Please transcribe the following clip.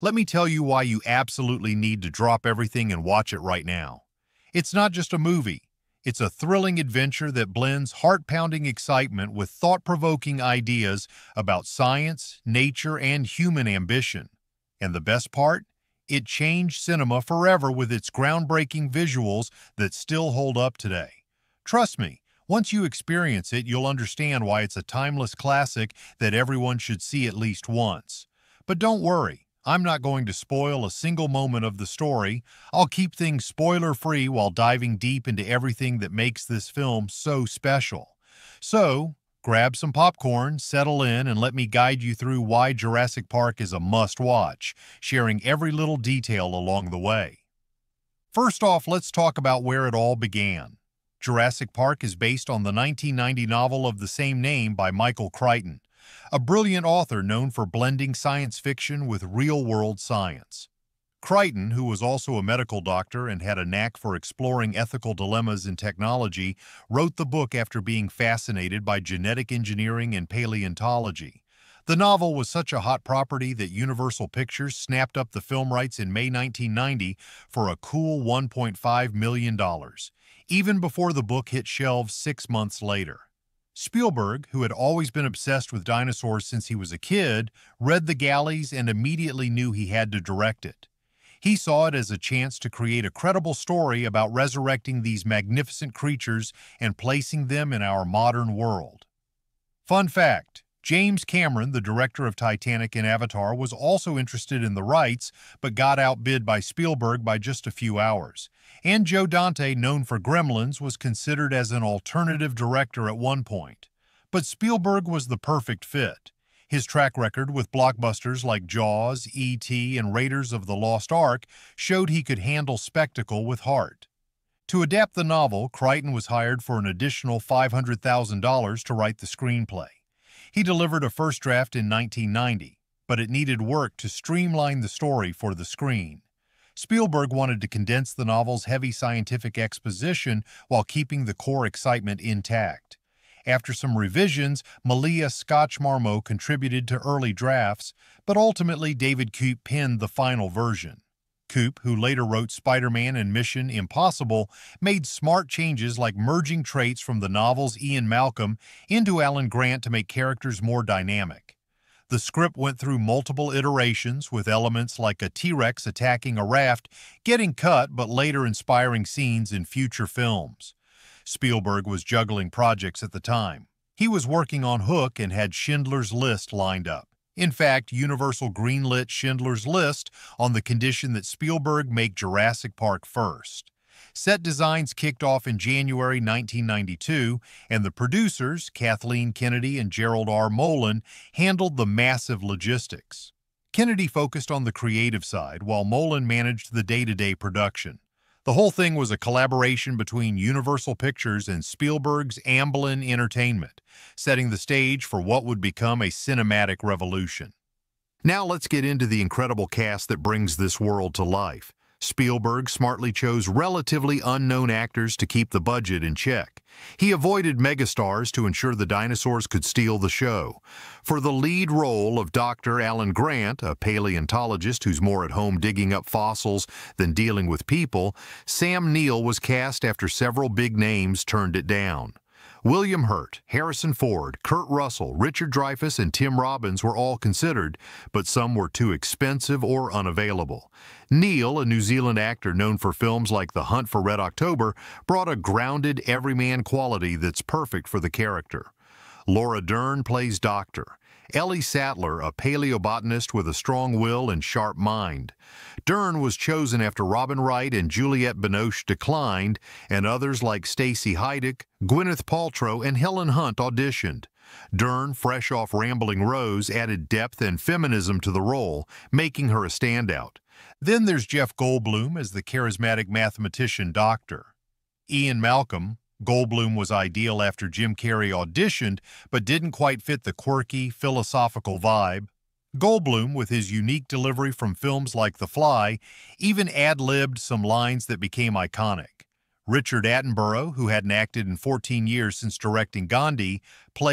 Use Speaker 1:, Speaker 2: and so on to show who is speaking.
Speaker 1: Let me tell you why you absolutely need to drop everything and watch it right now. It's not just a movie. It's a thrilling adventure that blends heart-pounding excitement with thought-provoking ideas about science, nature, and human ambition. And the best part? It changed cinema forever with its groundbreaking visuals that still hold up today. Trust me, once you experience it, you'll understand why it's a timeless classic that everyone should see at least once. But don't worry. I'm not going to spoil a single moment of the story. I'll keep things spoiler-free while diving deep into everything that makes this film so special. So, grab some popcorn, settle in, and let me guide you through why Jurassic Park is a must-watch, sharing every little detail along the way. First off, let's talk about where it all began. Jurassic Park is based on the 1990 novel of the same name by Michael Crichton, a brilliant author known for blending science fiction with real-world science. Crichton, who was also a medical doctor and had a knack for exploring ethical dilemmas in technology, wrote the book after being fascinated by genetic engineering and paleontology. The novel was such a hot property that Universal Pictures snapped up the film rights in May 1990 for a cool $1.5 million, even before the book hit shelves 6 months later. Spielberg, who had always been obsessed with dinosaurs since he was a kid, read The Galleys and immediately knew he had to direct it. He saw it as a chance to create a credible story about resurrecting these magnificent creatures and placing them in our modern world. Fun fact: James Cameron, the director of Titanic and Avatar, was also interested in the rights, but got outbid by Spielberg by just a few hours. And Joe Dante, known for Gremlins, was considered as an alternative director at one point. But Spielberg was the perfect fit. His track record with blockbusters like Jaws, E.T., and Raiders of the Lost Ark showed he could handle spectacle with heart. To adapt the novel, Crichton was hired for an additional $500,000 to write the screenplay. He delivered a first draft in 1990, but it needed work to streamline the story for the screen. Spielberg wanted to condense the novel's heavy scientific exposition while keeping the core excitement intact. After some revisions, Malia Scotch-Marmot contributed to early drafts, but ultimately David Koepp penned the final version. Koepp, who later wrote Spider-Man and Mission Impossible, made smart changes like merging traits from the novel's Ian Malcolm into Alan Grant to make characters more dynamic. The script went through multiple iterations, with elements like a T-Rex attacking a raft getting cut but later inspiring scenes in future films. Spielberg was juggling projects at the time. He was working on Hook and had Schindler's List lined up. In fact, Universal greenlit Schindler's List on the condition that Spielberg make Jurassic Park first. Set designs kicked off in January 1992, and the producers, Kathleen Kennedy and Gerald R. Molen, handled the massive logistics. Kennedy focused on the creative side, while Molen managed the day-to-day production. The whole thing was a collaboration between Universal Pictures and Spielberg's Amblin Entertainment, setting the stage for what would become a cinematic revolution. Now let's get into the incredible cast that brings this world to life. Spielberg smartly chose relatively unknown actors to keep the budget in check. He avoided megastars to ensure the dinosaurs could steal the show. For the lead role of Dr. Alan Grant, a paleontologist who's more at home digging up fossils than dealing with people, Sam Neill was cast after several big names turned it down. William Hurt, Harrison Ford, Kurt Russell, Richard Dreyfuss, and Tim Robbins were all considered, but some were too expensive or unavailable. Neill, a New Zealand actor known for films like The Hunt for Red October, brought a grounded, everyman quality that's perfect for the character. Laura Dern plays Doctor. Ellie Sattler, a paleobotanist with a strong will and sharp mind. Dern was chosen after Robin Wright and Juliette Binoche declined, and others like Stacey Heidick, Gwyneth Paltrow, and Helen Hunt auditioned. Dern, fresh off Rambling Rose, added depth and feminism to the role, making her a standout. Then there's Jeff Goldblum as the charismatic mathematician Doctor. Ian Malcolm. Goldblum was ideal after Jim Carrey auditioned, but didn't quite fit the quirky, philosophical vibe. Goldblum, with his unique delivery from films like The Fly, even ad-libbed some lines that became iconic. Richard Attenborough, who hadn't acted in 14 years since directing Gandhi, played